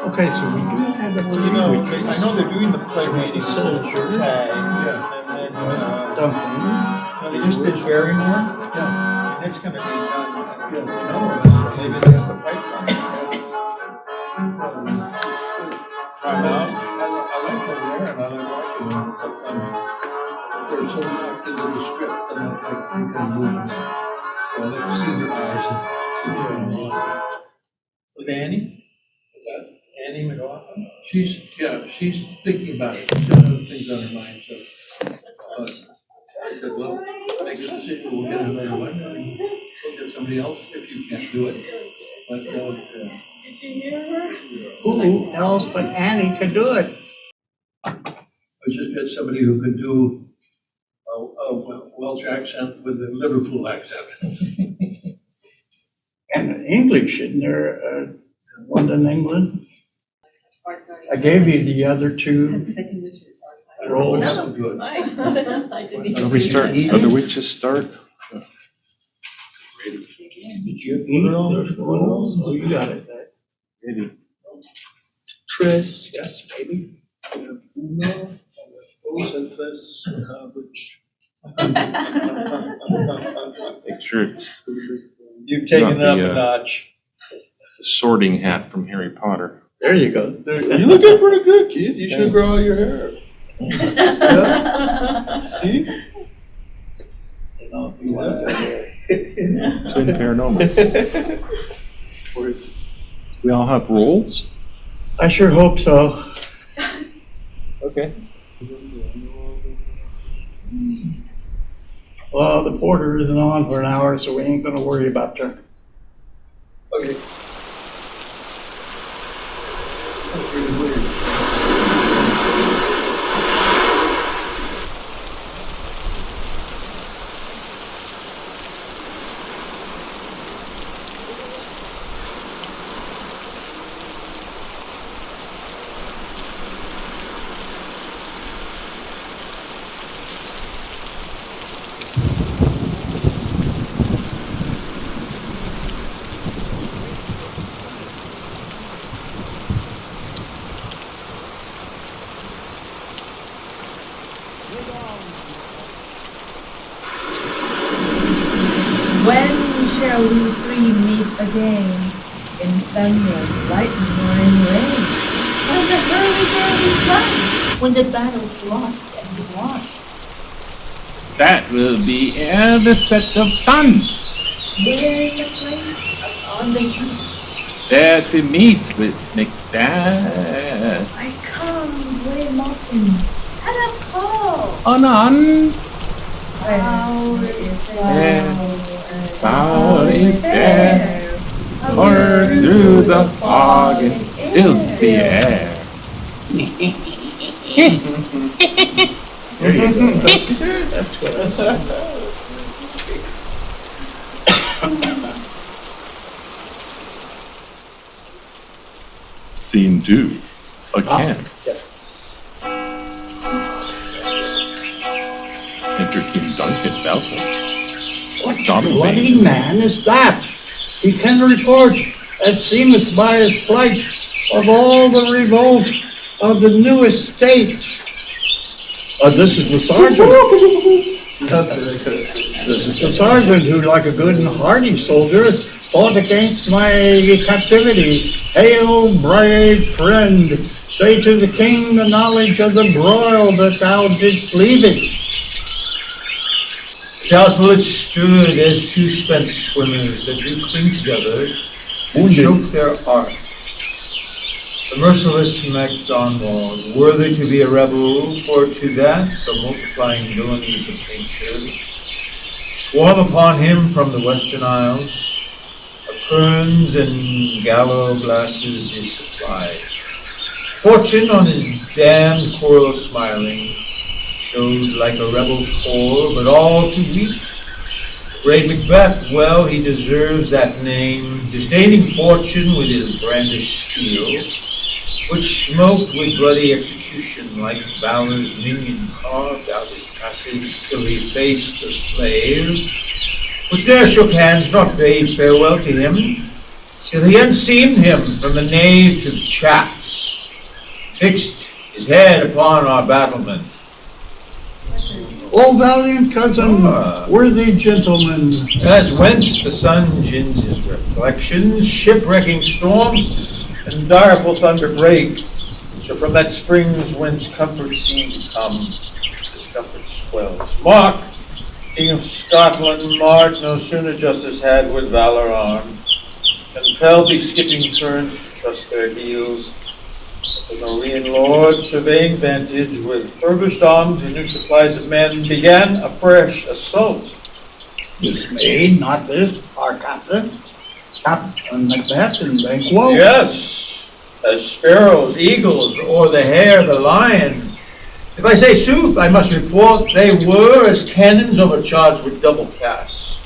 Okay, so we do have a I know they're doing the play reading soldier tag, yeah. and then Something. they just did Barrymore, Yeah. and it's gonna be done. Yeah. So maybe that's the pipeline. I like them there, and I like watching them, but if they're so locked into the script, then I think I'm losing it. So I like to see their eyes and see what's going on. With Annie? What's that? Annie McLaughlin? She's thinking about it, she's got other things on her mind, so. I said, well, make a decision, we'll get another one, and we'll get somebody else if you can't do it. But, Did you hear her? Who else but Annie could do it? I just get somebody who can do a Welsh accent with a Liverpool accent. And English, isn't there London, England? I gave you the other two. Second witch is hard. Roll No, so good. nice. I didn't even. Are we start, are the witches start? Did you eat those rolls? Oh, you got it there. Maybe. Tris, yes, maybe. Uno, dos and tres, which. Make sure it's You've taken it Not up the, a notch. the sorting hat from Harry Potter. There you go. You looking pretty good, Keith. You should grow out your hair. See? You know, if you want to. Twin paranormal. We all have roles? I sure hope so. Okay. Well, the porter isn't on for an hour, so we ain't gonna worry about her. Okay. When shall we three meet again? In thunder, lightning, or in rain? When the hurricane is done? When the battle's lost and won? That will be ere the set of sun, Where in the place upon the heath? there to meet with Macbeth. I come, grey mountain, and I call. Anon, Foul is foul is there, or through the fog and filthy air. There you go. That's what I said. Scene 2, again. Enter King Duncan Malcolm. What Donald bloody man is that? He can report, as seemeth by his plight, of all the revolt of the new estate. This is the sergeant. This is the sergeant who, like a good and hardy soldier, fought against my captivity. Hail, brave friend! Say to the king the knowledge of the broil that thou didst leave it. Doubtful it stood as two spent swimmers that do cling together and choke their art. The merciless MacDonald, worthy to be a rebel, for to that the multiplying villainies of nature swarm upon him from the western isles. Of kerns and gallows glasses is supplied. Fortune on his damned quarrel smiling, showed like a rebel's core, but all too weak. Brave Macbeth, well, he deserves that name, disdaining fortune with his brandished steel, which smoked with bloody execution like valor's minion carved out his passage till he faced the slave, which ne'er shook hands, not bade farewell to him, till he unseamed him from the nave to chaps, fixed his head upon our battlement. O valiant cousin, worthy gentleman, As whence the sun gins his reflections, shipwrecking storms and direful thunder break, so from that springs whence comfort seemed to come, discomfort swells. Mark, King of Scotland, mark, no sooner justice had with valor armed, compelled these skipping currents to trust their heels. The Norwegian lord, surveying vantage with furbished arms and new supplies of men, began a fresh assault. dismayed not this, our captain, Captain Macbeth and Banquo. Yes, as sparrows, eagles, or the hare, the lion. If I say sooth, I must report they were as cannons overcharged with double casts.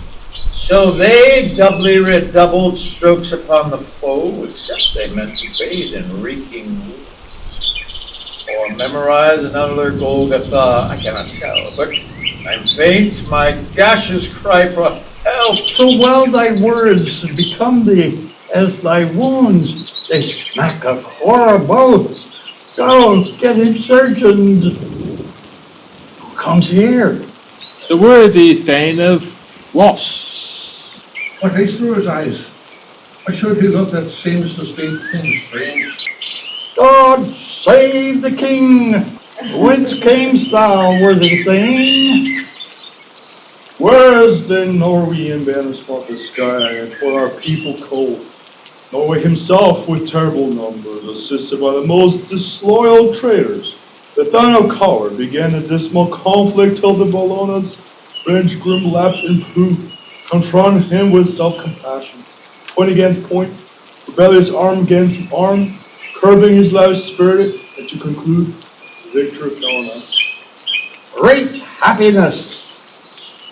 So they doubly redoubled strokes upon the foe, except they meant to bathe in reeking wounds, or memorize another Golgotha, I cannot tell, but I'm faint, my gashes cry for help. So well thy words become thee as thy wounds, they smack of horror both. Go, get him surgeons. Who comes here? The worthy Thane of Ross. What haste through his eyes? Why should he look that seems to speak things strange? God save the king! Whence camest thou, worthy Thane? Whereas the Norwegian banners flood the sky, and for our people cold, Norway himself with terrible numbers, assisted by the most disloyal traitors, the Thano coward began a dismal conflict till the Bologna's French grim lapped in proof, confront him with self-compassion, point against point, rebellious arm against arm, curbing his lavish spirit, and to conclude, victory fell on us. Great happiness!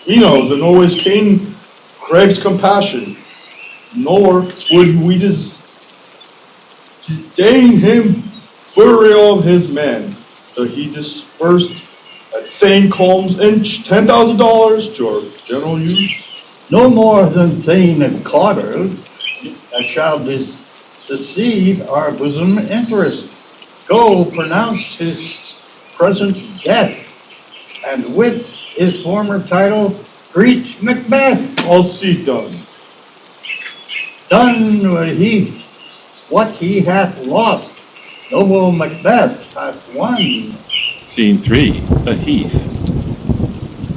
We know the Norway's king craves compassion, nor would we disdain him burial of his men, till he dispersed at St. Colm's and $10,000 to our general use. No more than Thane and Cotter that shall deceive our bosom interest. Go, pronounce his present death, and with his former title, greet Macbeth. All see done. Done what he hath lost, noble Macbeth hath won. Scene 3, the Heath.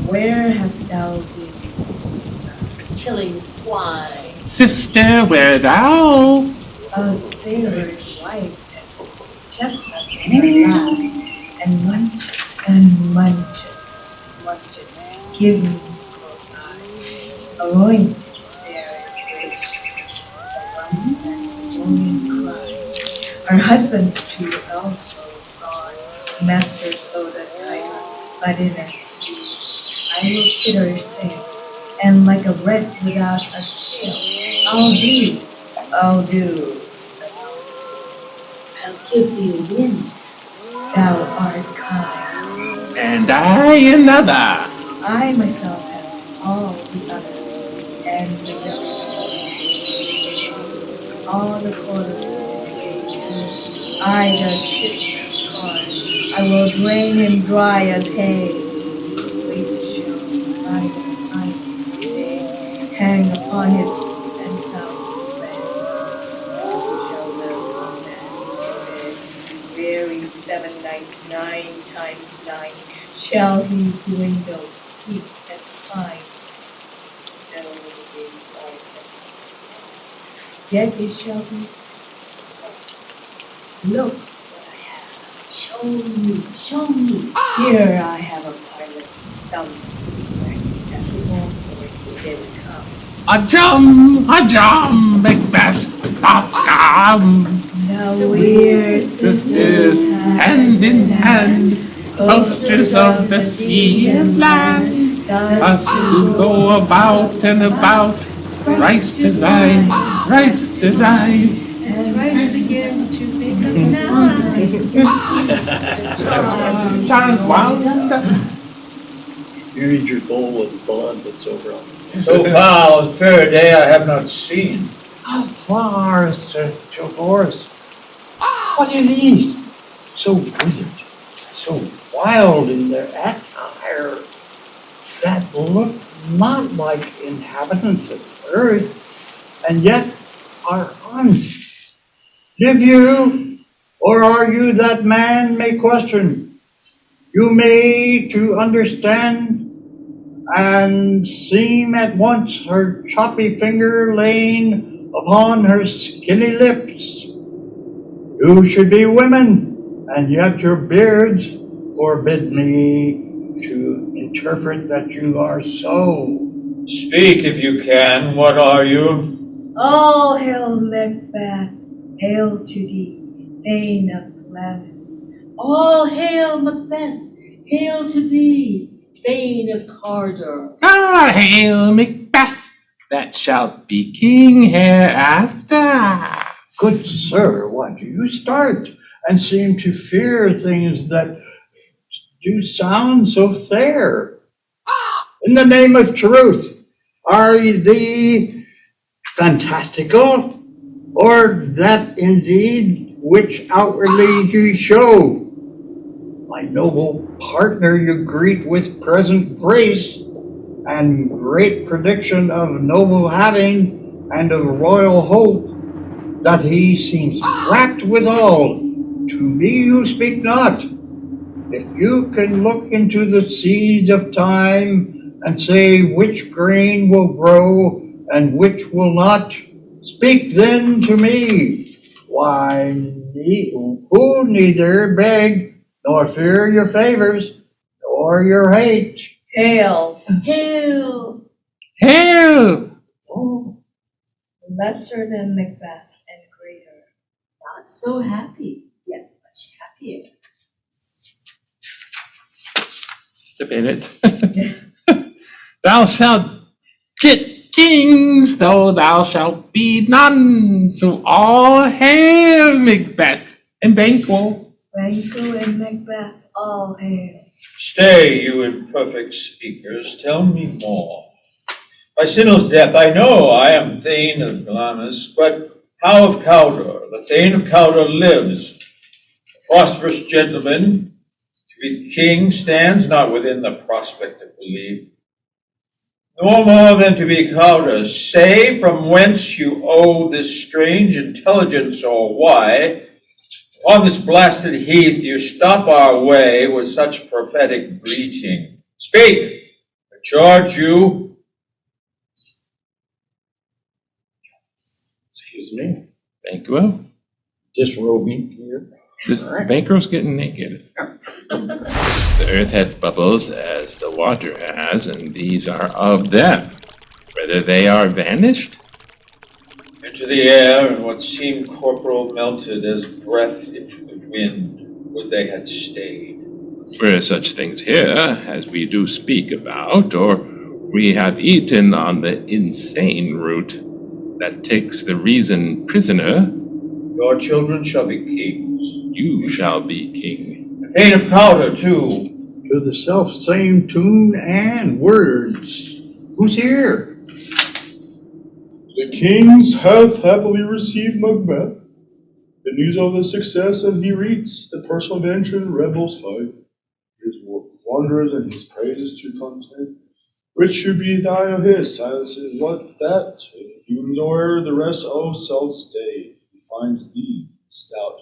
Where hast thou been, sister? Killing swine. Sister, where thou? A sailor's wife and chestnuts in her lap, and munch it. Give me, quoth I, anointed there is rich, the one that moaning cries. Our husbands too also gone, masters owed a title, but in a sea. I will titter sing, and like a wreck without a tail, I'll do. I'll give thee wind, thou art kind. And I another. I myself have all the other, and the devil. All the quarters in the gate. I does shipman's corn. I will drain him dry as hay. Which shall I day hang upon his penthouse bed. Shall live on that very 7 nights, 9 times 9, shall he dwindle, heap and find. No his wife and yet it shall be suffice. Look what I have. Show me. Here I have a pilot's thumb. That's all for it didn't come. A drum, Macbeth, stop, come. Now we're sisters Sisters, hand in hand, Coasters of the sea and land, us who go about and about, rice to dine, rice to dine. and rise again to make up nine. Charms wound. You need your bowl of blood that's over on. So foul and fair a day I have not seen. How far is to forest? What are these? So withered, so wild in their attire, that look not like inhabitants of earth, and yet are honest. Live you, or are you that man may question? You may to understand, and seem at once her choppy finger laying upon her skinny lips. You should be women, and yet your beards forbid me to interpret that you are so. Speak if you can, what are you? All hail Macbeth, hail to thee, Thane of Glamis. All hail Macbeth, hail to thee, Thane of Cawdor. Ah, hail Macbeth, that shalt be king hereafter. Good sir, why do you start and seem to fear things that do sound so fair? In the name of truth, are thee fantastical, or that indeed which outwardly you show? My noble partner you greet with present grace, and great prediction of noble having and of royal hope, that he seems rapt withal. To me you speak not. If you can look into the seeds of time and say which grain will grow and which will not, speak then to me. Why, who neither beg nor fear your favors nor your hate. Hail, Hail! Hail! Oh, lesser than Macbeth and greater. Not so happy, yet much happier. Just a minute. Thou shalt get kings, though thou shalt be none. So all hail Macbeth and Banquo. Banquo and Macbeth, all hail. Stay, you imperfect speakers, tell me more. By Sinel's death I know I am Thane of Glamis, but how of Cawdor? The Thane of Cawdor lives. A prosperous gentleman, to be king stands not within the prospect of belief. No more than to be Cawdor. Say from whence you owe this strange intelligence, or why upon this blasted heath you stop our way with such prophetic greeting. Speak, I charge you. excuse me, Banquo? disrobing here. This Banquo's getting naked. The earth hath bubbles as the water has, and these are of them. Whether they are vanished? Into the air, and what seemed corporal melted as breath into the wind, would they had stayed. Were such things here as we do speak about, or we have eaten on the insane root that takes the reason prisoner, Your children shall be kings. you shall be king. The Thane of Cawdor, too. To the self same tune and words. Who's here? The kings hath happily received Macbeth. The news of the success that he reads, the personal adventure and rebels fight, his wonders and his praises to content, which should be thine of his, silence is what that, if you ignore the rest of self's day, he finds thee stout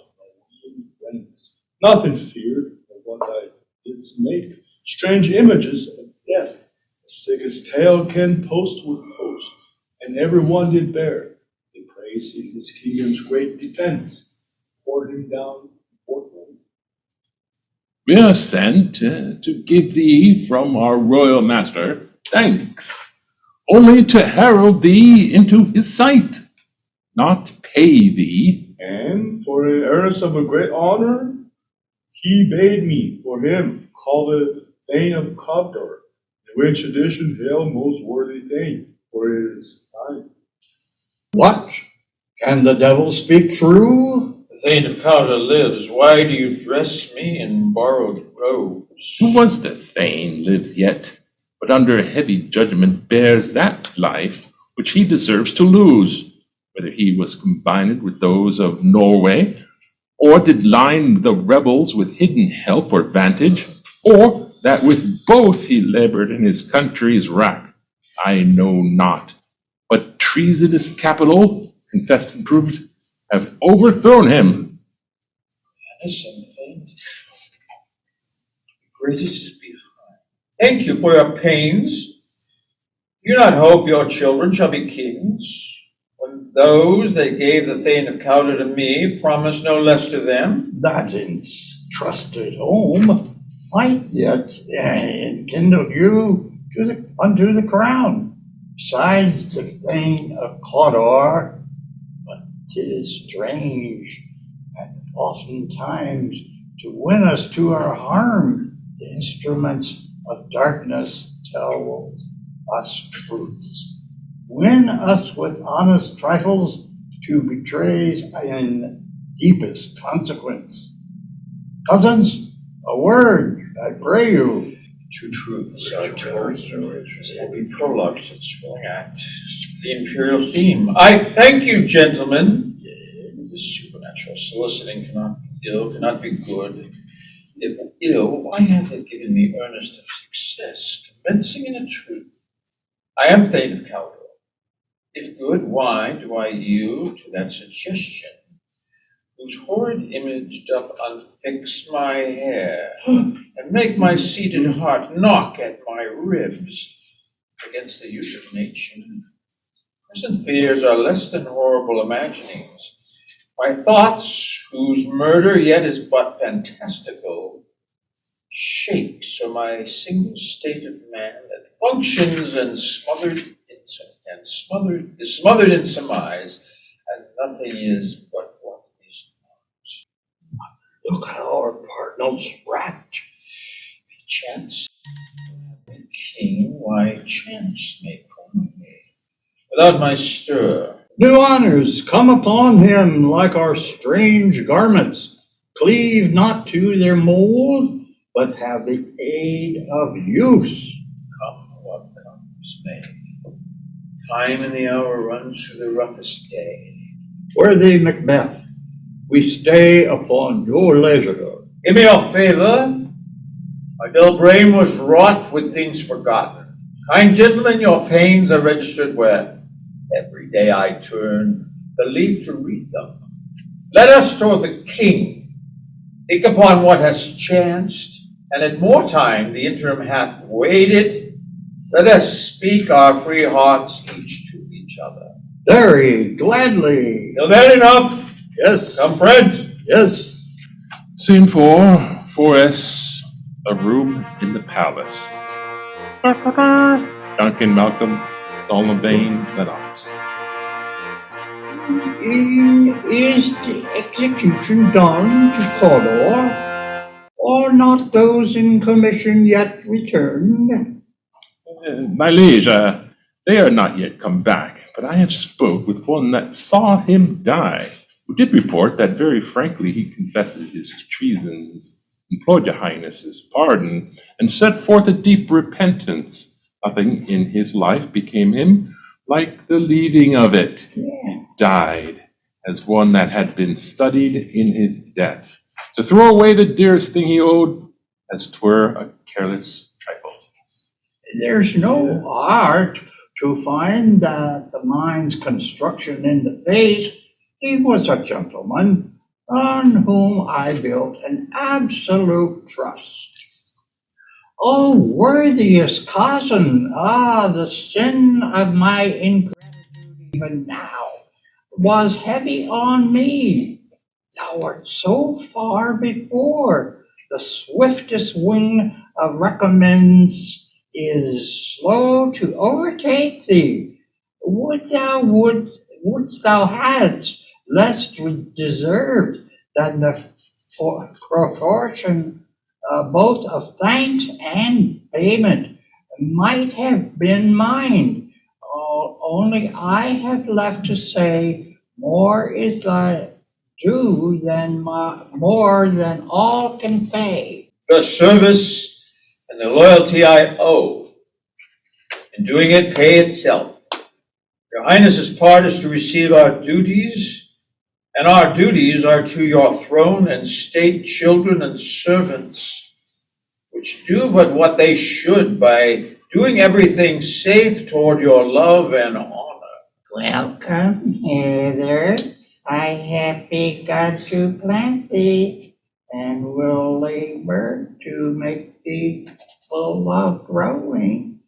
and reins. Nothing feared of what thou didst make, strange images of death, the sickest tale can post with post, and every one did bear. They praise in his kingdom's great defense, poured him down before him. We are sent to give thee from our royal master thanks, only to herald thee into his sight, not pay thee. And for in earnest of a great honor, he bade me for him called the Thane of Cawdor, in which edition hail most worthy Thane, for it is fine. What? Can the devil speak true? The Thane of Cawdor lives. Why do you dress me in borrowed robes? Who was the Thane lives yet, but under heavy judgment bears that life which he deserves to lose, whether he was combined with those of Norway, or did line the rebels with hidden help or vantage, or that with both he labored in his country's wrack, I know not. But treasonous capital, confessed and proved, have overthrown him. Innocent Thane. The greatest is behind. Thank you for your pains. Do you not hope your children shall be kings? When those that gave the Thane of Cawdor to me promise no less to them? That entrusted home might yet enkindle you unto the crown. Besides the Thane of Cawdor, but 'tis strange, and oftentimes to win us to our harm, the instruments of darkness tell us truths. Win us with honest trifles to betrays in deepest consequence. Cousins, a word, I pray you. Two truths are told, as happy prologues to the swelling act. The imperial theme. I thank you, gentlemen. This supernatural soliciting cannot be ill, cannot be good. If ill, why have they given me earnest of success, commencing in a truth? I am Thane of Cawdor. If good, why do I yield to that suggestion, whose horrid image doth unfix my hair, and make my seated heart knock at my ribs against the usual nature? Present fears are less than horrible imaginings. My thoughts, whose murder yet is but fantastical, shake so my single stated man that functions and is smothered in surmise, and nothing is but what is not. Look how our partners wrapped. If chance be king, why chance may crown me. Without my stir, New honors come upon him like our strange garments. Cleave not to their mold, but have the aid of use. come what comes may. Time and the hour runs through the roughest day. Worthy MacBeth, we stay upon your leisure. Give me your favor. My dull brain was wrought with things forgotten. Kind gentlemen, your pains are registered where every day I turn the leaf to read them. Let us toward the king. Think upon what has chanced, and at more time the interim hath waited. Let us speak our free hearts each to each other. Very gladly. Till then enough. Yes, Come, friend. yes. Scene 4, 4S, a room in the palace. Duncan, Malcolm, Nolan, Bain, Lennox. Is the execution done to Cawdor, or not those in commission yet returned? My liege, they are not yet come back, but I have spoke with one that saw him die, who did report that very frankly he confesses his treasons, implored your highness's pardon, and set forth a deep repentance. Nothing in his life became him like the leaving of it. Yeah. Died as one that had been studied in his death, to throw away the dearest thing he owed, as 'twere a careless trifle. There's no art to find that the mind's construction in the face. He was a gentleman on whom I built an absolute trust. Oh, worthiest cousin, the sin of my ingratitude even now was heavy on me. Thou art so far before, the swiftest wing of recompense is slow to overtake thee. Wouldst thou hadst less deserved than the proportion both of thanks and payment, might have been mine. Only I have left to say, more is thy due than more than all can pay. The service and the loyalty I owe, in doing it, pay itself. Your Highness's part is to receive our duties, and our duties are to your throne and state, children and servants, which do but what they should by doing everything safe toward your love and honor. Welcome hither. I have begun to plant thee, and will labor to make thee full of growing.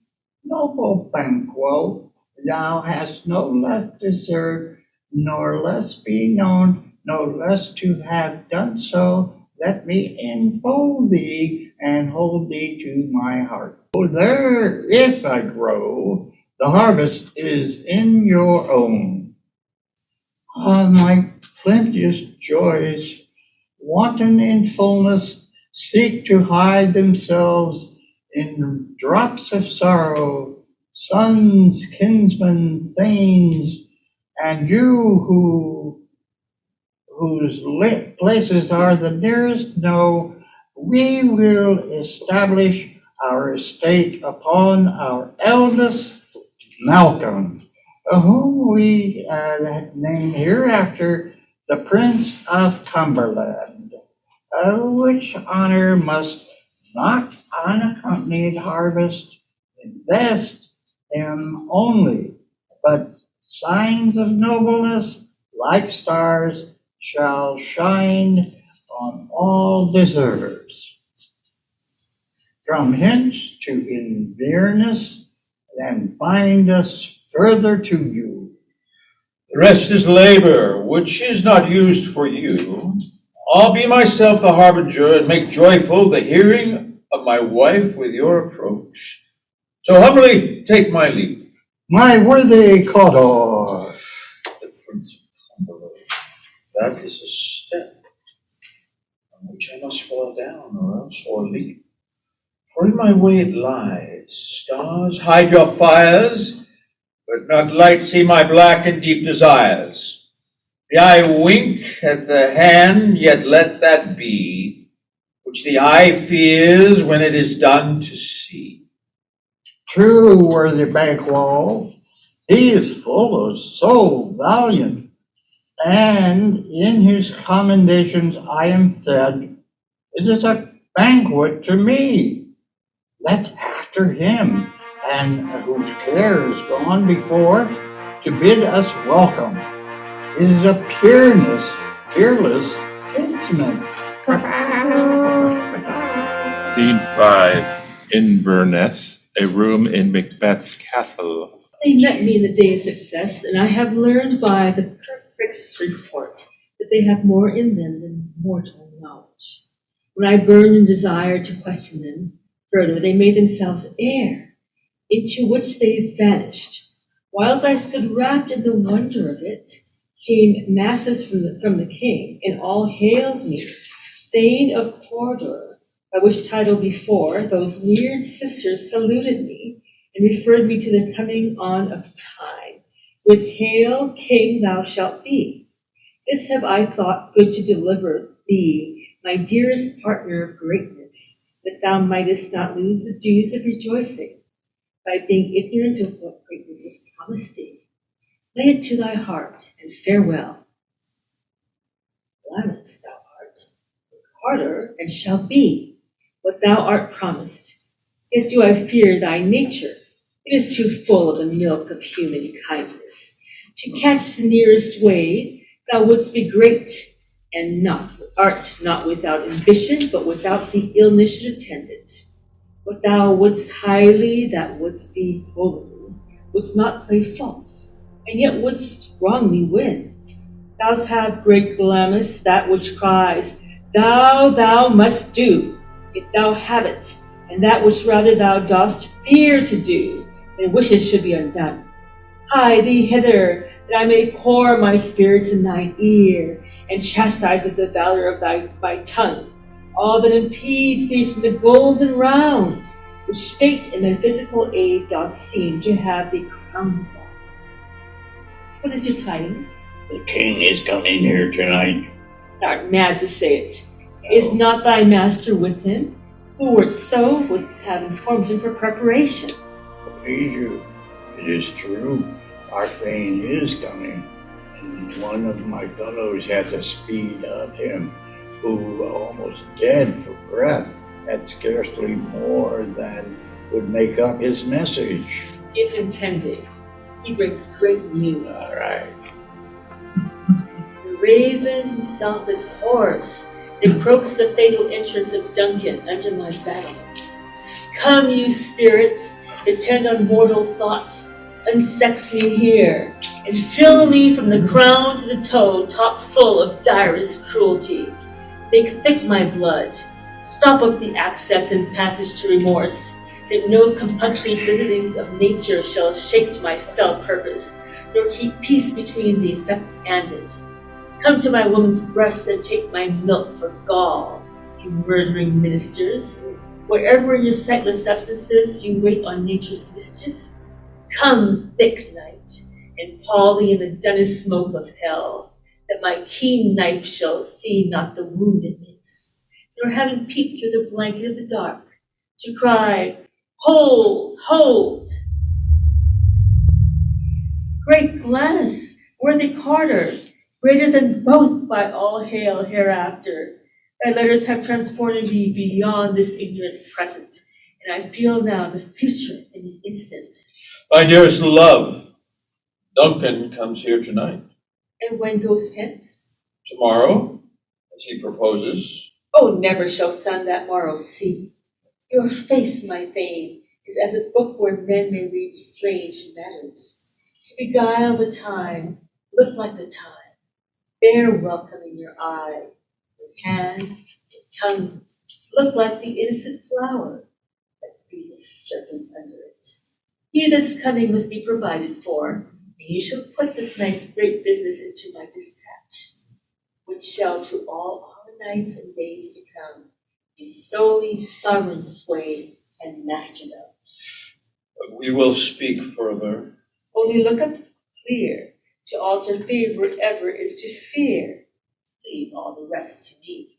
Noble Banquo, thou hast no less deserved, nor less be known, no less to have done so. Let me enfold thee and hold thee to my heart. Oh, there, if I grow, the harvest is in your own. Ah, my plenteous joys, wanton in fullness, seek to hide themselves in drops of sorrow, sons, kinsmen, thanes, and you whose places are the nearest know, we will establish our estate upon our eldest Malcolm, whom we name hereafter the Prince of Cumberland, which honor must not unaccompanied harvest invest him only, but signs of nobleness, like stars, shall shine on all deservers. From hence to Inverness, and find us further to you. The rest is labor, which is not used for you. I'll be myself the harbinger, and make joyful the hearing of my wife with your approach. So humbly take my leave. My worthy Cawdor. The Prince of Cumberland. That is a step on which I must fall down, or else or leap. For in my way it lies. Stars, hide your fires, but not light see my black and deep desires. The eye wink at the hand, yet let that be, which the eye fears when it is done to see. True, worthy Banquo, he is full of soul valiant, and in his commendations I am fed. It is a banquet to me. Let's after him, and whose care is gone before, to bid us welcome. It is a fearless kinsman. Scene 5. Inverness, a room in Macbeth's castle. They met me in the day of success, and I have learned by the perfect's report that they have more in them than mortal knowledge. When I burned in desire to question them further, they made themselves air, into which they vanished. Whilst I stood wrapped in the wonder of it, came masses from the king, and all hailed me, Thane of Cawdor, by which title before those weird sisters saluted me, and referred me to the coming on of time. With hail, king thou shalt be. This have I thought good to deliver thee, my dearest partner of greatness, that thou mightest not lose the dues of rejoicing, by being ignorant of what greatness is promised thee. Lay it to thy heart, and farewell. Gladness thou art, harder, and shall be what thou art promised. Yet do I fear thy nature. It is too full of the milk of human kindness. To catch the nearest way, thou wouldst be great, and art not without ambition, but without the illness should attend it. What thou wouldst highly, that wouldst be holily, wouldst not play false, and yet wouldst wrongly win. Thou'st have great Glamis, that which cries, thou must do, if thou have it, and that which rather thou dost fear to do, than wishes should be undone. Hie thee hither, that I may pour my spirits in thine ear, and chastise with the valor of my tongue all that impedes thee from the golden round, which fate and metaphysical aid doth seem to have thee crowned upon. What is your tidings? The king is coming here tonight. Thou art mad to say it. Is not thy master with him? Who wert so would have informed him for preparation. Please you, it is true. Our thane is coming, and one of my fellows has the speed of him, who, almost dead for breath, had scarcely more than would make up his message. Give him tending. He brings great news. All right. The raven himself is hoarse, that croaks the fatal entrance of Duncan under my battlements. Come, you spirits, that tend on mortal thoughts, unsex me here, and fill me from the crown to the toe, top full of direst cruelty. Make thick my blood, stop up the access and passage to remorse, that no compunctious visitings of nature shall shake my fell purpose, nor keep peace between the effect and it. Come to my woman's breast and take my milk for gall, you murdering ministers. Wherever in your sightless substances you wait on nature's mischief, come, thick night, and pall thee in the dunnest smoke of hell, that my keen knife shall see not the wound it makes, nor having peeped through the blanket of the dark, to cry, hold, hold! Great Gladys, worthy Carter, greater than both by all hail hereafter, thy letters have transported me beyond this ignorant present, and I feel now the future in an instant. My dearest love, Duncan comes here tonight. And when goes hence? Tomorrow, as he proposes. Oh, never shall sun that morrow see. Your face, my thane, is as a book where men may read strange matters. To beguile the time, look like the time. Bear welcome in your eye, your hand, your tongue, look like the innocent flower, but be the serpent under it. He that's coming must be provided for, and you shall put this night's great business into my dispatch, which shall through all our nights and days to come be solely sovereign sway and mastered of. But we will speak further. Only look up clear. To alter favor ever is to fear. Leave all the rest to me.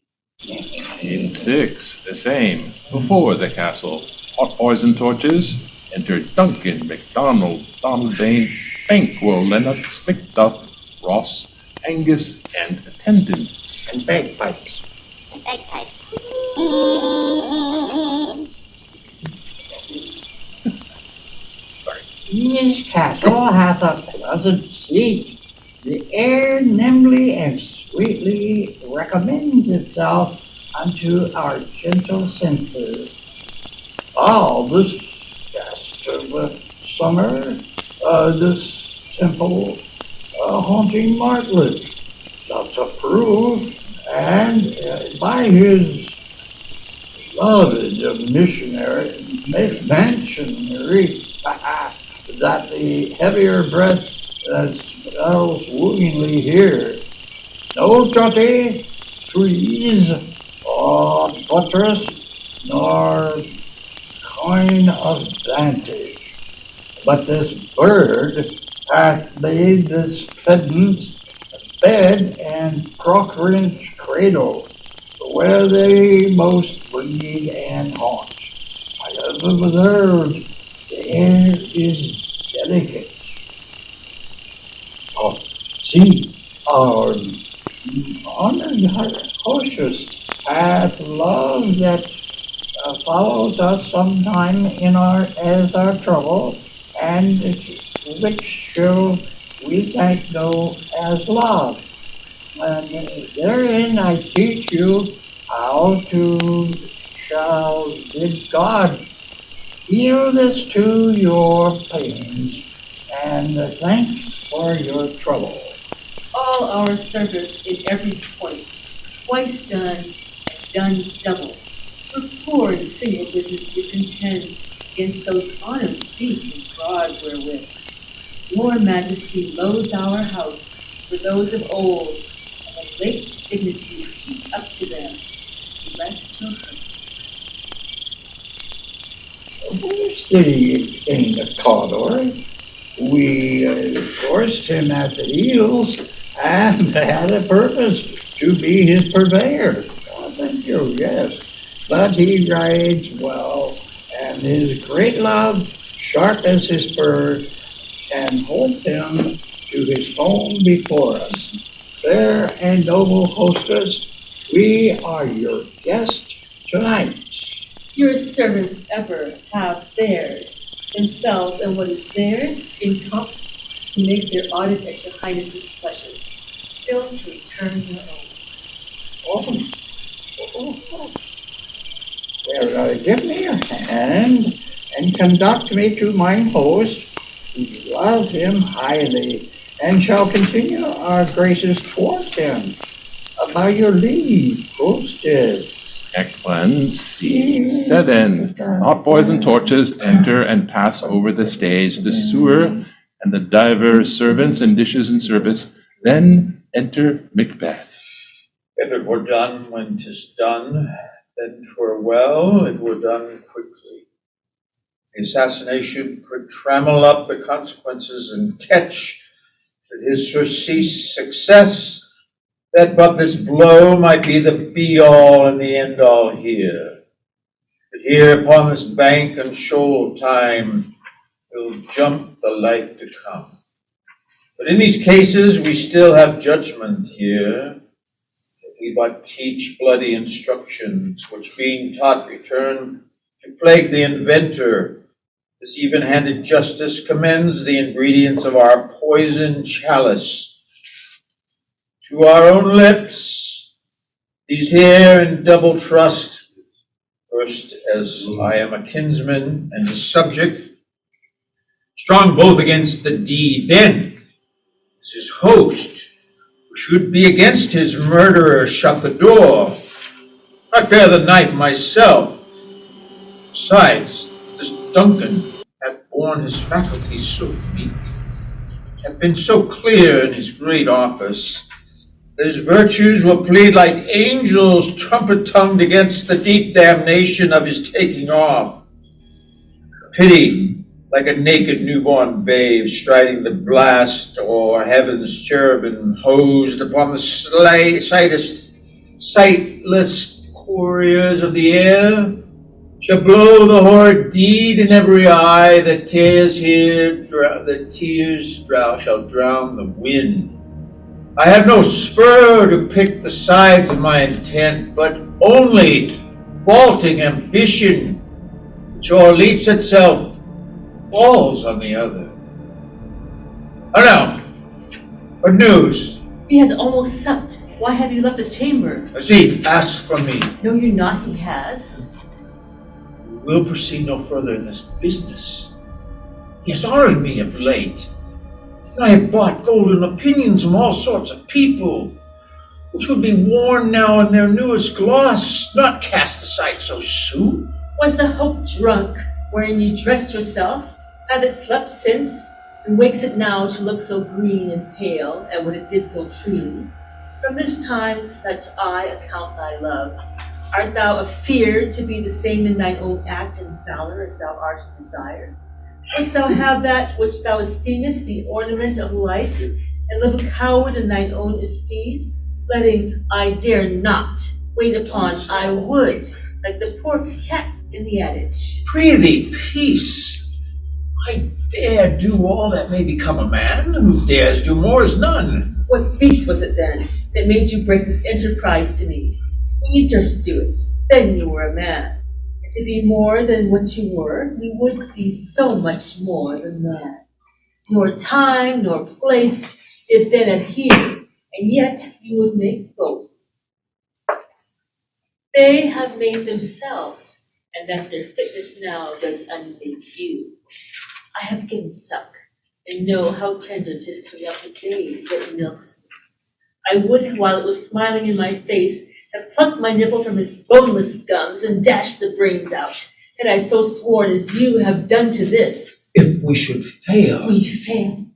In 6, the same. Before the castle, hot poison torches. Enter Duncan, MacDonald, Donald Dane, Banquo, Lennox, Macduff, Ross, Angus, and attendants. And bagpipes. Each castle hath a pleasant seat. The air nimbly and sweetly recommends itself unto our gentle senses. All this guest of summer, this temple haunting martlet, doth approve, and by his beloved missionary, mansionary, that the heavier breath smells wooingly here. No jutty trees or buttress nor coign of vantage, but this bird hath made this pedant bed and crock-wrench cradle, where they most breed and haunt. I have observed the air is delicate. Oh, see, our honored hostess hath love that followed us sometime in our trouble, and which shall we thank know as love. And therein I teach you how to shall bid God heal this to your pains, and thanks for your trouble. All our service in every point, twice done and done double. We're poor in single business to contend against those honors deep and broad wherewith your majesty lows our house for those of old, and the late dignities heaped up to them. Bless your purpose. Where's the king of Cawdor? We forced him at the heels and had a purpose to be his purveyor. Oh, thank you, yes. But he rides well, and his great love, sharp as his spur, can hold him to his home before us. Fair and noble hostess, we are your guest tonight. Your servants ever have theirs, themselves and what is theirs, in compact to make their audit at your highness's pleasure, still to return your own. Well, give me your hand and conduct me to mine host, who love him highly, and shall continue our graces towards him. By your leave, hostess. Excellent. Scene 7. Hot boys and torches enter and pass over the stage. The sewer and the divers servants and dishes in service. Then enter MacBeth. If it were done when 'tis done, then 'twere well, it were done quickly. The assassination could trammel up the consequences and catch with his surcease success, that but this blow might be the be-all and the end-all here. But here upon this bank and shoal of time will jump the life to come. But in these cases we still have judgment here, if we but teach bloody instructions, which being taught return to plague the inventor. This even-handed justice commends the ingredients of our poison chalice to our own lips. These here in double trust, first as I am a kinsman and a subject, strong both against the deed, then as his host, who should be against his murderer, shut the door. I bear the knife myself. Besides, this Duncan hath borne his faculties so weak, hath been so clear in his great office, that his virtues will plead like angels trumpet-tongued against the deep damnation of his taking off. Pity, like a naked newborn babe striding the blast, or heaven's cherubim hosed upon the sightless couriers of the air, shall blow the horrid deed in every eye. The tears shall drown the wind. I have no spur to pick the sides of my intent, but only vaulting ambition, which o'erleaps itself, falls on the other. Oh no! What news? He has almost supped. Why have you left the chamber? Has he asked from me? No, you're not. He has. We will proceed no further in this business. He has honored me of late. I have bought golden opinions from all sorts of people, which would be worn now in their newest gloss, not cast aside so soon. Was the hope drunk, wherein you dressed yourself? Hath it slept since, and wakes it now to look so green and pale, and what it did so freely? From this time such I account thy love. Art thou afeared to be the same in thine own act and valor as thou art in desire? Wouldst thou have that which thou esteemest the ornament of life, and live a coward in thine own esteem, letting I dare not wait upon I would, like the poor cat in the adage? Prithee, peace. I dare do all that may become a man. Who dares do more is none. What beast was it then that made you break this enterprise to me? When you durst do it, then you were a man. And to be more than what you were, you would be so much more than that. Nor time nor place did then adhere, and yet you would make both. They have made themselves, and that their fitness now does unmake you. I have given suck, and know how tender 'tis to love the babe that milks me. I would, while it was smiling in my face, have plucked my nipple from his boneless gums and dashed the brains out, had I so sworn as you have done to this. If we should fail. We fail,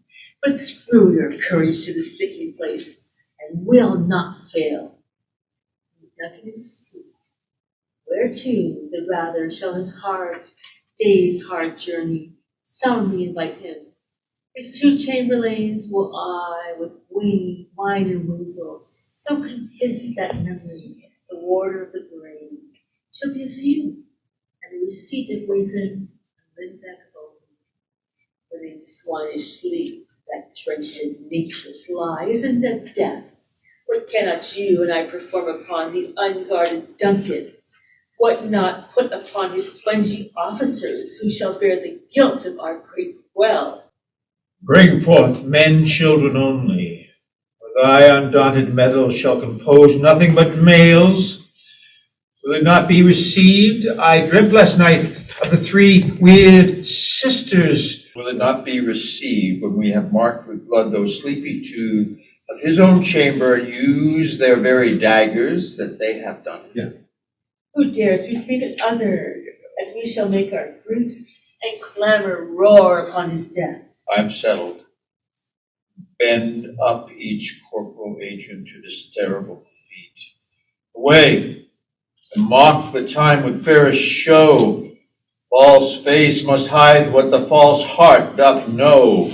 but screw your courage to the sticky place, and will not fail. The Duncan is asleep, Whereto the rather shall his day's hard journey soundly invite him. His two chamberlains will I with wine and winsel, so convinced that memory, the warder of the brain, shall be a few, and the receipt of reason, and then back home. But in swinish sleep, that trenchant nature's lie, isn't that death? What cannot you and I perform upon the unguarded Duncan? What not put upon his spongy officers, who shall bear the guilt of our great well? Bring forth men, children only, for thy undaunted metal shall compose nothing but males. Will it not be received? I dreamt last night of the three weird sisters. Will it not be received when we have marked with blood those sleepy two of his own chamber and use their very daggers that they have done? Yeah. Who dares receive it other, as we shall make our proofs and clamor roar upon his death? I am settled. Bend up each corporal agent to this terrible feat. Away, and mock the time with fairest show. False face must hide what the false heart doth know.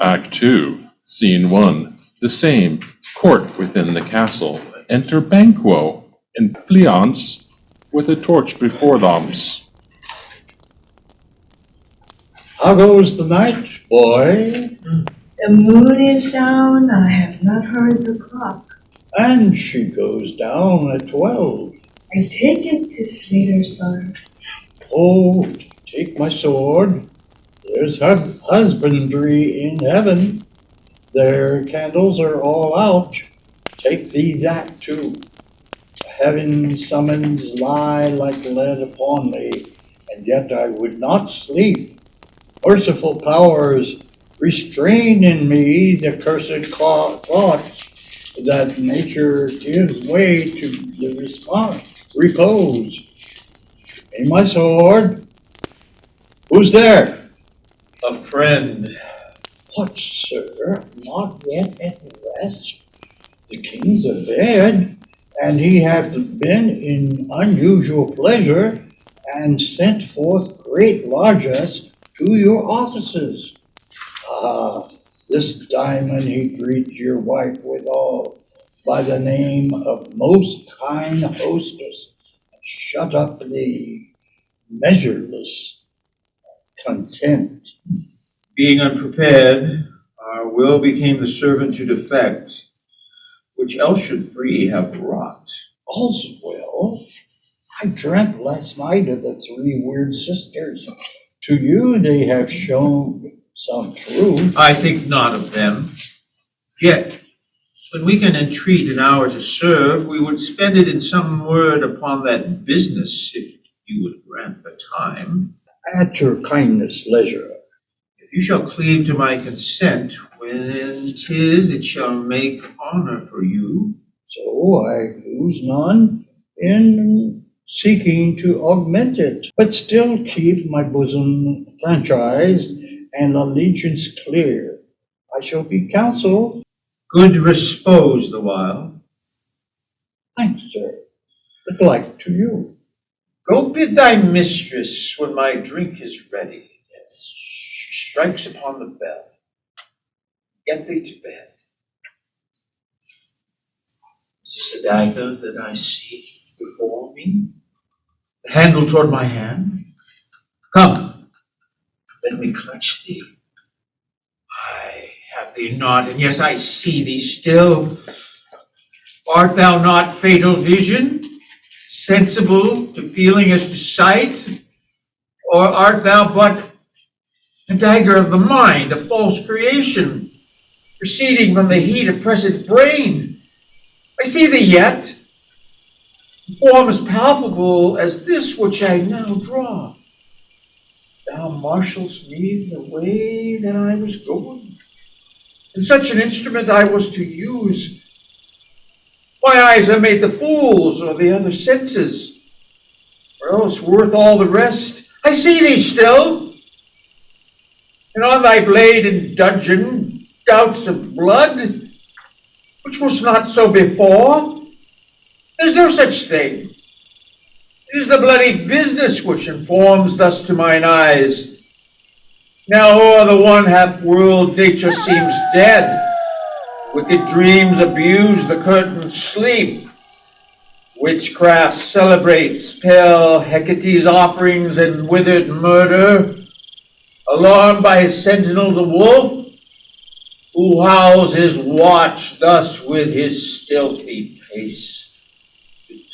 Act 2, Scene 1. The same, court within the castle. Enter Banquo and Fleance with a torch before them. How goes the night, boy? The moon is down, I have not heard the clock. And she goes down at 12. I take it 'tis later, sir. Oh, take my sword. There's husbandry in heaven. Their candles are all out. Take thee that too. Heaven's summons lie like lead upon me, and yet I would not sleep. Merciful powers, restrain in me the cursed thoughts that nature gives way to the repose. In my sword. Who's there? A friend. What, sir? Not yet at rest? The king's abed, and he hath been in unusual pleasure, and sent forth great largesse to your offices. Ah, this diamond he greets your wife withal, by the name of most kind hostess, and shut up the measureless content. Being unprepared, our will became the servant to defect, which else should free have wrought. All's well. I dreamt last night of the three weird sisters. To you they have shown some truth. I think not of them. Yet, when we can entreat an hour to serve, we would spend it in some word upon that business, if you would grant the time. At your kindness leisure. If you shall cleave to my consent, when 'tis it shall make honor for you. So I lose none in seeking to augment it, but still keep my bosom franchised and allegiance clear. I shall be counsel. Good respose the while. Thanks, sir. Good luck to you. Go bid thy mistress when my drink is ready. She strikes upon the bell. Get thee to bed. Is this a dagger that I see before me? The handle toward my hand? Come, let me clutch thee. I have thee not, and yes, I see thee still. Art thou not fatal vision, sensible to feeling as to sight? Or art thou but a dagger of the mind, a false creation, proceeding from the heat of present brain? I see thee yet, a form as palpable as this which I now draw. Thou marshals me the way that I was going, and such an instrument I was to use. My eyes are made the fools, or the other senses, or else worth all the rest. I see thee still, and on thy blade in dudgeon gouts of blood, which was not so before. There's no such thing. It is the bloody business which informs thus to mine eyes. Now o'er the one half world nature seems dead. Wicked dreams abuse the curtained sleep. Witchcraft celebrates pale Hecate's offerings and withered murder. Alarmed by his sentinel the wolf, who howls his watch thus with his stealthy pace.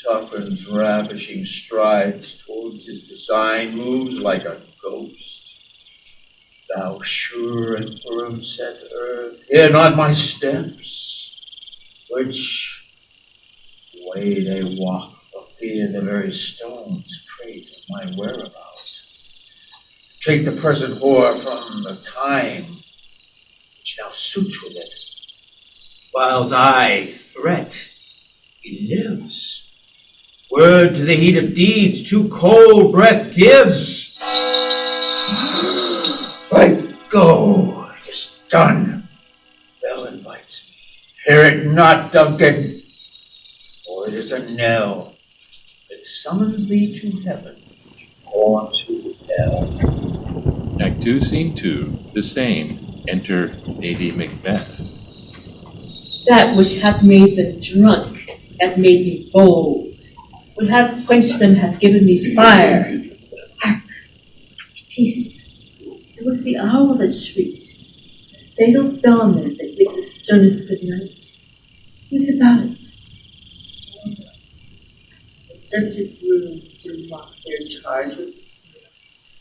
Tucker's ravishing strides towards his design moves like a ghost. Thou sure and firm set earth, hear not my steps, which way they walk for fear the very stones prate of my whereabout. Take the present whore from the time which now suits with it, whiles I threat, he lives. Word to the heat of deeds too cold breath gives. Let go, it is done. Bell invites me. Hear it not, Duncan, for it is a knell that summons thee to heaven or to hell. Act 2, Scene 2, the same. Enter Lady MacBeth. That which hath made them drunk hath made me bold. What hath quenched them hath given me fire. Hark! Peace! It was the owl that shrieked, the fatal bellman that gives the sternest good night. Who is about it? The serpentine rooms do mock their charge with snakes.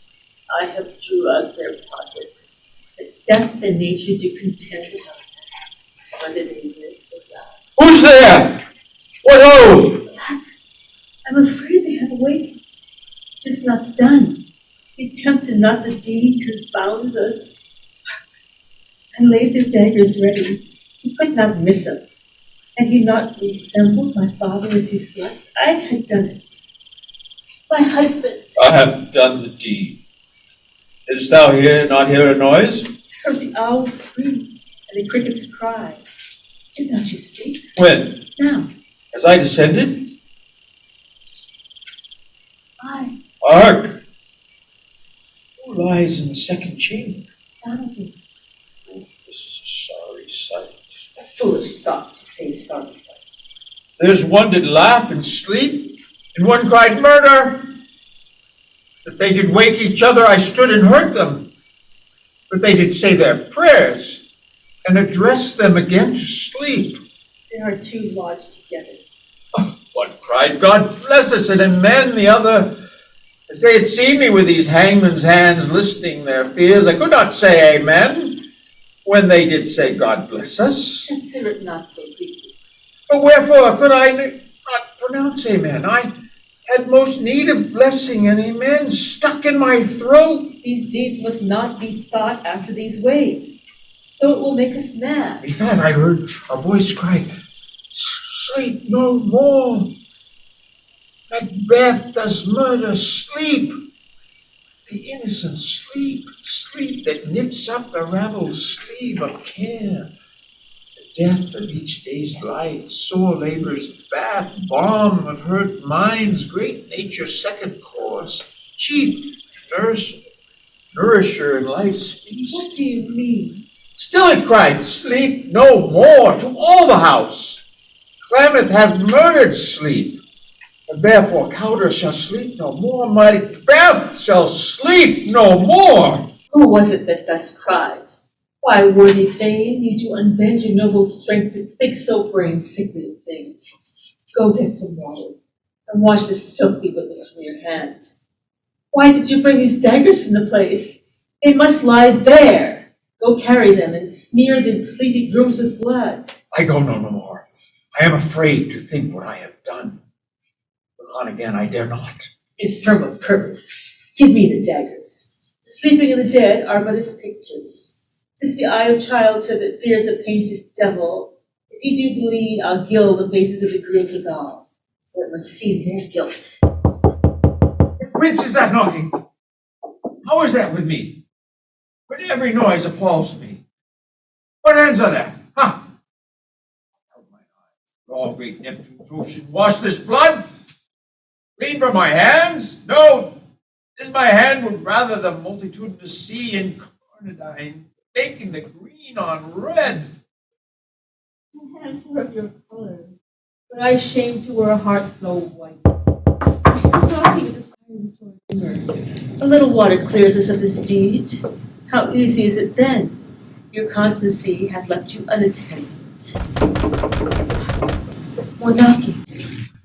I have drugged their posits, that death and nature do contend about them, whether they live or die. Who's there? What ho? I'm afraid they have awakened. 'Tis not done. The attempt and not the deed confounds us. I laid their daggers ready. He could not miss 'em. Had he not resembled my father as he slept, I had done it. My husband. I have done the deed. Didst thou not hear a noise? I heard the owl scream and the crickets cry. Did not you speak? When? Now. As I descended? I. Hark! Who lies in the second chamber? Donovan. Oh, this is a sorry sight. A foolish thought to say sorry sight. There's one did laugh and sleep, and one cried murder. That they did wake each other, I stood and heard them. But they did say their prayers, and address them again to sleep. There are two lodged together. One cried, God bless us, and amen. The other, as they had seen me with these hangman's hands listening their fears, I could not say amen when they did say God bless us. Consider it not so deeply. But wherefore could I not pronounce amen? I had most need of blessing, and amen stuck in my throat. These deeds must not be thought after these ways, so it will make us mad. Methought I heard a voice cry, sleep no more. MacBeth does murder sleep. The innocent sleep, sleep that knits up the raveled sleeve of care. The death of each day's life, sore labor's bath, balm of hurt minds, great nature's second course, chief nourisher in life's feast. What do you mean? Still it cried, sleep no more to all the house. Klamath hath murdered sleep, and therefore Cowder shall sleep no more. MacBeth shall sleep no more. Who was it that thus cried? Why, worthy Thane, you do unbend your noble strength to think so brain sickly of things. Go get some water, and wash this filthy witness from your hand. Why did you bring these daggers from the place? They must lie there. Go carry them and smear the pleated rooms with blood. I go no more. I am afraid to think what I have done. Look on again, I dare not. Infirm of purpose, give me the daggers. The sleeping and the dead are but as pictures. 'Tis the eye of childhood that fears a painted devil. If you do believe, I'll gild the faces of the grooms withal, for it must see their guilt. Whence is that knocking? How is that with me? But every noise appalls me. What hands are there? Ha! Oh, great Neptune's ocean, wash this blood! Clean from my hands? No, this my hand would rather the multitudinous sea incarnadine, making the green on red. My hands were of your color, but I shame to wear a heart so white. Talking of the silent finger. A little water clears us of this deed. How easy is it then? Your constancy hath left you unattended. More knocking.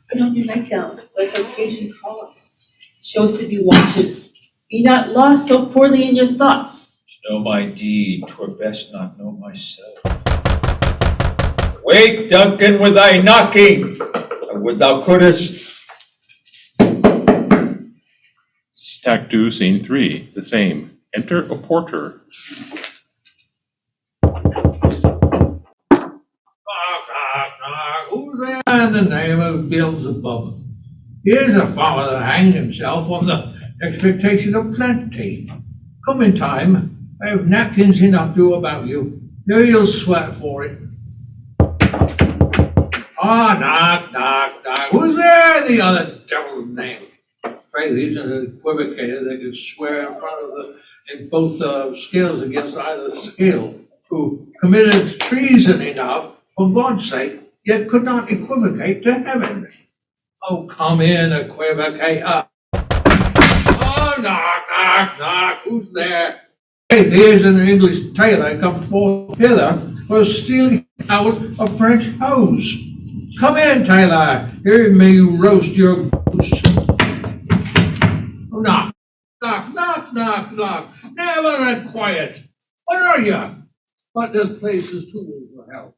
Put on your nightgown, lest occasion call us. Show us to be watches. Be not lost so poorly in your thoughts. To know my deed, 'twere best not know myself. Wake, Duncan, with thy knocking. I would thou couldest. Act 2, Scene 3, the same. Enter a porter. Who's there in the name of Beelzebub? Here's a farmer that hanged himself on the expectation of plenty. Come in time. I have napkins enough to do about you. Here you'll sweat for it. Knock, knock, knock. Who's there in the other devil's name? Faith, he's an equivocator that can swear in both scales against either scale, who committed treason enough for God's sake, yet could not equivocate to heaven. Oh, come in, equivocator. Oh, knock, knock, knock. Who's there? Faith, here's an English tailor come forth hither for stealing out a French house. Come in, tailor. Hear me roast your goose. Knock, knock, knock, knock, knock. Never quiet. What are you? But this place is too old for help.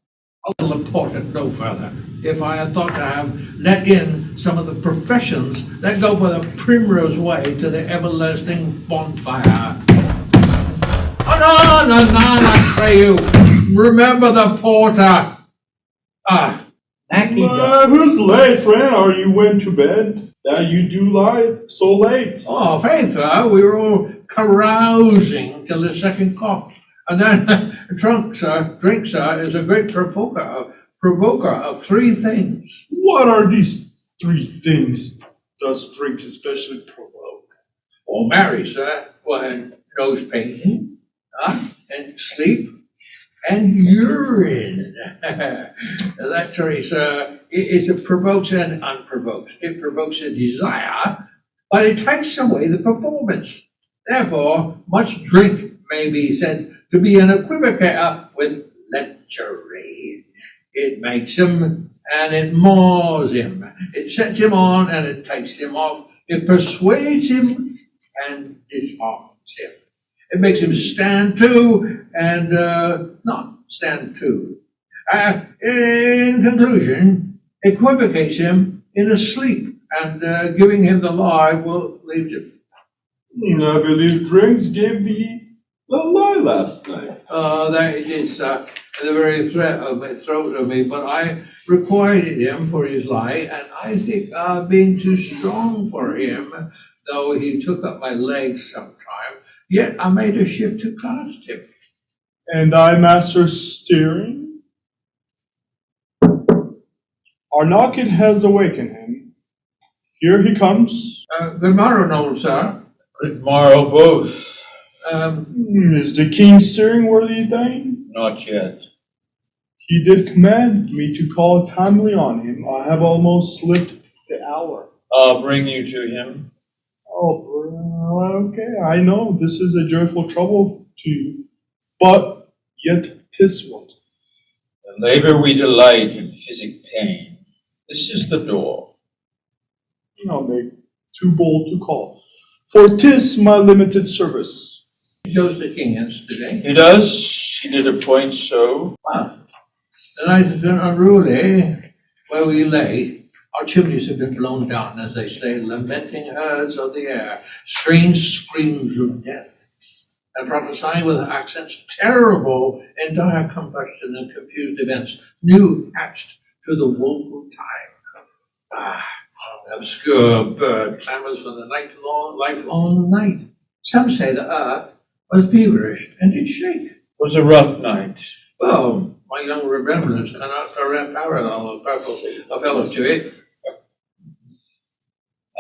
I'll report it no further. If I had thought to have let in some of the professions that go for the primrose way to the everlasting bonfire. Oh, no, I pray you. Remember the porter. Who's late, friend? Are you went to bed? That you do lie so late? Oh, faith, we were all carousing till the second cock. And then drink, sir, is a great provoker of three things. What are these three things does drink especially provoke? Oh, marry, sir, nose pain, and sleep, and urine. That's right, sir. It provokes and unprovokes. It provokes a desire, but it takes away the performance. Therefore, much drink may be said to be an equivocator with lechery. It makes him and it maws him. It sets him on and it takes him off. It persuades him and disarms him. It makes him stand to and not stand to. In conclusion, equivocates him in a sleep and giving him the lie will leave him. I believe drinks gave thee the lie last night. That is the very throat of me, but I requited him for his lie, and I think being too strong for him, though he took up my legs sometime, yet I made a shift to cast him. And I master steering? Our knocking has awakened him. Here he comes. Good morrow, noble sir. Good morrow, both. Is the king steering worthy Dane? Not yet. He did command me to call timely on him. I have almost slipped the hour. I'll bring you to him. Oh, okay, I know this is a joyful trouble to you, but yet 'tis one. In labor we delight, in physic pain. This is the door. I'll make too bold to call, for 'tis my limited service. He goes to king yesterday. He does. He did appoint so. The night has been unruly where we lay. Our chimneys have been blown down, as they say, lamenting herds of the air, strange screams of death, and prophesying with accents terrible in dire combustion and confused events, new hatched to the woeful time. Obscure bird clamors for the lifelong night. Some say the earth was feverish and did shake. It was a rough night. Well, my young remembrance cannot parallel a fellow to it.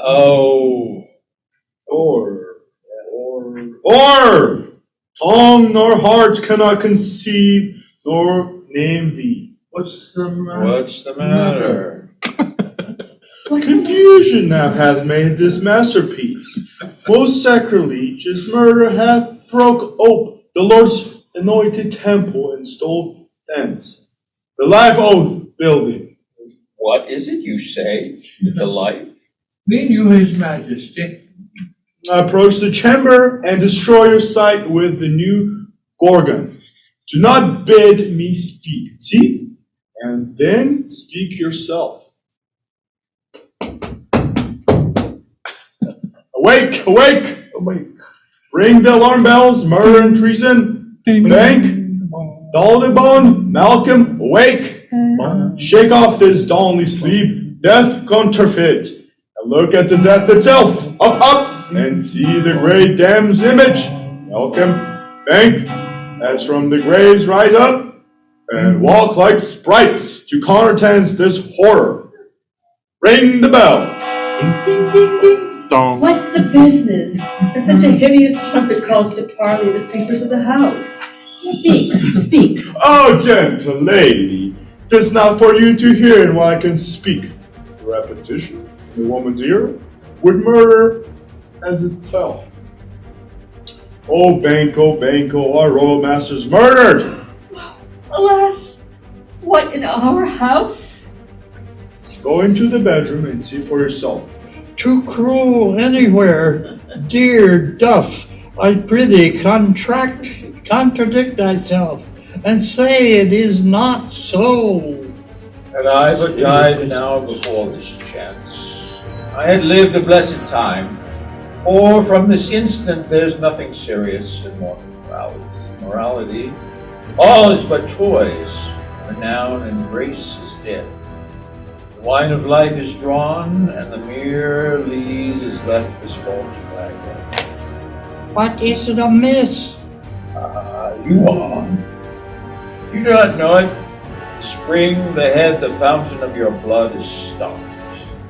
Oh, Or, tongue nor heart cannot conceive nor name thee. What's the matter? what's the matter? What's the Confusion now hath made this masterpiece. Most sacrilegious murder hath broke ope the Lord's anointed temple and stole thence the life oath building. What is it you say? The life? Mean you, His Majesty? Approach the chamber and destroy your sight with the new Gorgon. Do not bid me speak. See? And then speak yourself. Awake, awake! Awake. Ring the alarm bells, murder and treason. Bank, Daldebone, Malcolm, awake! Shake off this dawny sleep, death counterfeit, and look at the death itself. Up, up, and see the great damn's image. Malcolm, Bank, as from the graves rise up, and walk like sprites to countertense this horror. Ring the bell. Ding, ding, ding, ding. Dong. What's the business that such a hideous trumpet calls to parley the sleepers of the house? Speak, speak. Oh, gentle lady, 'tis not for you to hear in what I can speak. The repetition in the woman's ear would murder as it fell. Oh, Banco, our royal master's murdered! Alas, what, in our house? Go into the bedroom and see for yourself. Too cruel anywhere. Dear Duff, I prithee contradict thyself, and say it is not so. Had I but died an hour before this chance, I had lived a blessed time. For from this instant there's nothing serious in morality. All is but toys. Renown and grace is dead. The wine of life is drawn, and the mere lees is left as fall to bag. What is it amiss? You are. You do not know it. Spring, the head, the fountain of your blood is stopped.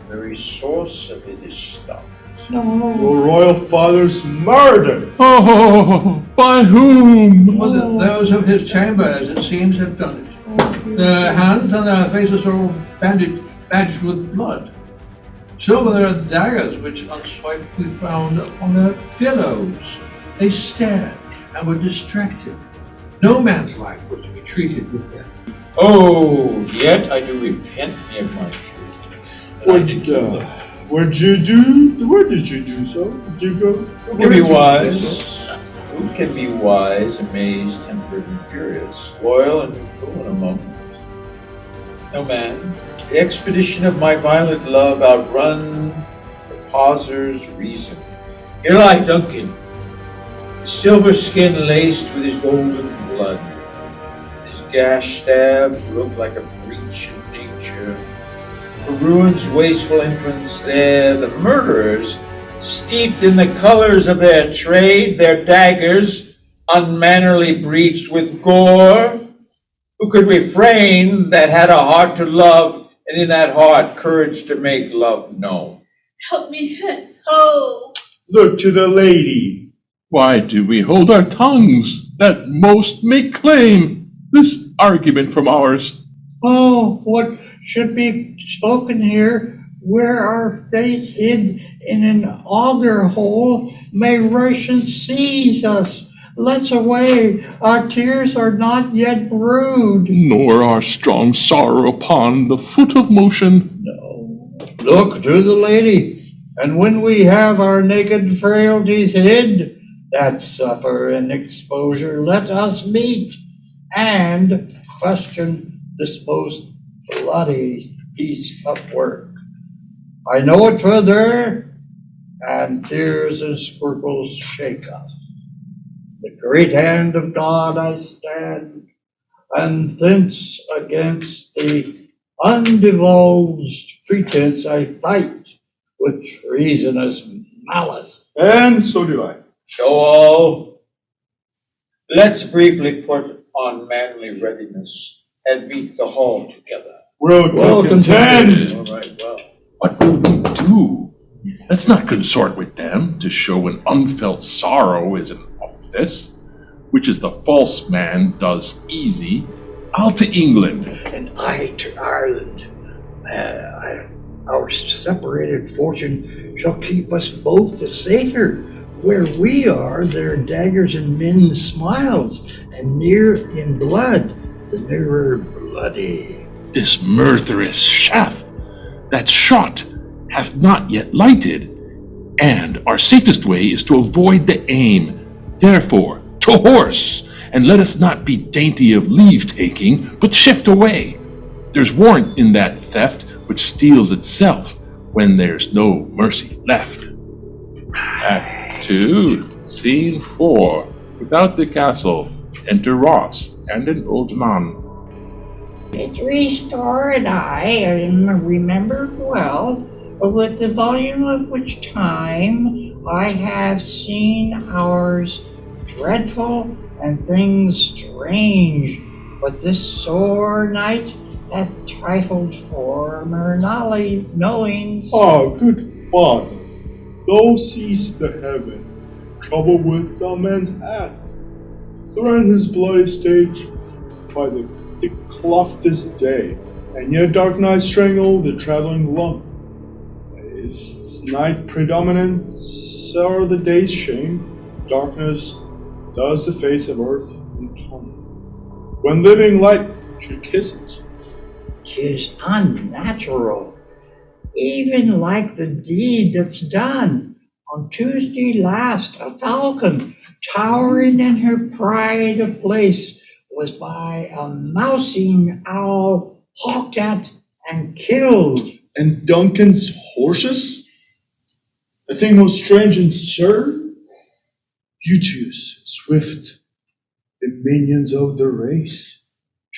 The very source of it is stopped. No. Your royal father's murdered! Oh, by whom? Well, those of his chamber, as it seems, have done it. Their hands and their faces are all badged with blood. So were their daggers, which unswiped we found upon their pillows. They stared and were distracted. No man's life was to be treated with them. Oh, yet I do repent me of my food. Where did you do so? Did you go? Who can be wise? Who can be wise, amazed, tempered, and furious, loyal and neutral in a moment? No man. The expedition of my violent love outrun the pauser's reason. Here lie Duncan, his silver skin laced with his golden blood. His gash stabs look like a breach in nature. For ruin's wasteful inference there, the murderers, steeped in the colors of their trade, their daggers, unmannerly breached with gore, who could refrain that had a heart to love, and in that heart courage to make love known. Help me hence, oh! Look to the lady. Why do we hold our tongues that most may claim this argument from ours? Oh, what should be spoken here, where our face hid in an auger hole may rush and seize us. Let's away, our tears are not yet brewed. Nor our strong sorrow upon the foot of motion. No. Look to the lady, and when we have our naked frailties hid, that suffer in exposure, let us meet, and question this most bloody piece of work. I know it further, and fears and scruples shake us. The great hand of God I stand, and thence against the undivulged pretense I fight with treasonous malice. And so do I. So all, let's briefly put on manly readiness and meet the hall together. We'll contend. All right, well. What will we do? Let's not consort with them to show an unfelt sorrow is an office, which is the false man does easy. I'll to England. And I to Ireland. Our separated fortune shall keep us both the safer. Where we are, there are daggers in men's smiles, and near in blood, the nearer bloody. This murderous shaft that shot hath not yet lighted, and our safest way is to avoid the aim. Therefore, to horse, and let us not be dainty of leave-taking, but shift away. There's warrant in that theft which steals itself when there's no mercy left. Act 2, Scene 4. Without the castle, enter Ross and an old man. It's restored, I remembered well, with the volume of which time I have seen hours dreadful and things strange, but this sore night hath trifled former knowings. Ah, good Father, thou seest the heaven, trouble with the man's act, thread his bloody stage by the thick cloftest day, and yet dark night strangle the traveling lump. Is night predominant, or the day's shame? Darkness does the face of earth entomb. When living light should kiss it, 'Tis unnatural, even like the deed that's done. On Tuesday last, a falcon, towering in her pride of place, was by a mousing owl hawked at and killed. and Duncan's horses? A thing most strange and absurd? Beauteous, swift, the minions of the race,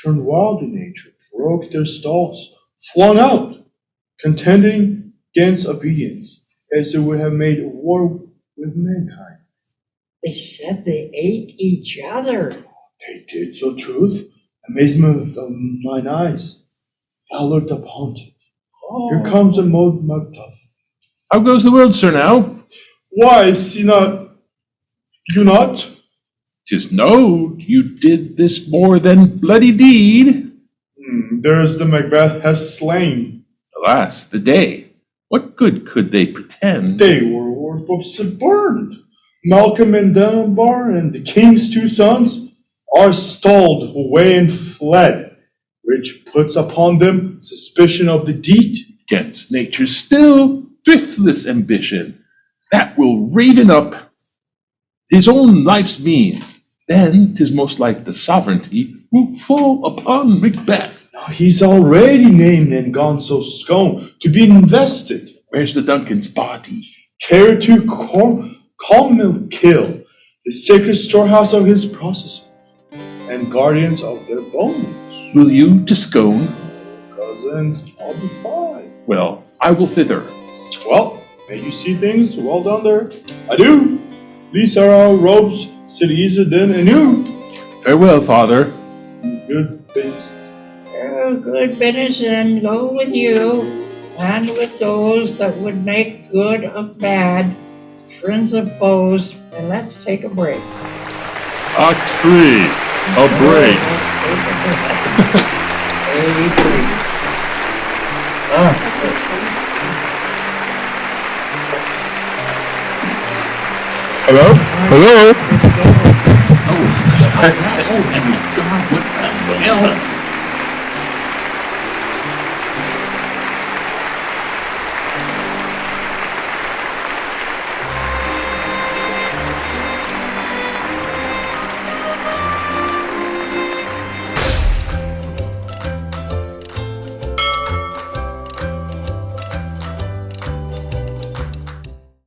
turned wild in nature, broke their stalls, flung out, contending against obedience, as they would have made war with mankind. They said they ate each other. They did so, truth, amazement of mine eyes. Thou looked upon it. Here comes a old MacBeth. How goes the world, sir, now? Why, see not, you not? 'Tis knowed you did this more than bloody deed. There's the MacBeth has slain. Alas, the day. What good could they pretend? They were burned. Malcolm and Dunbar and the king's two sons are stalled away and fled, which puts upon them suspicion of the deed. Against nature's still thriftless ambition, that will raven up his own life's means. Then 'tis most like the sovereignty will fall upon MacBeth. Now he's already named and gone so scone to be invested. Where's the Duncan's body? Care to Calmill kill, the sacred storehouse of his process, and guardians of their bones. Will you to scone? Cousin, I'll be fine. Well, I will thither. Well, may you see things well done there. Adieu. These are our robes, sit easier than anew. Farewell, father. Good things. Oh, good business, and go with you, and with those that would make good of bad, friends of foes, and let's take a break. Act 3, a break. Hello? Hello? Oh, God, what the hell?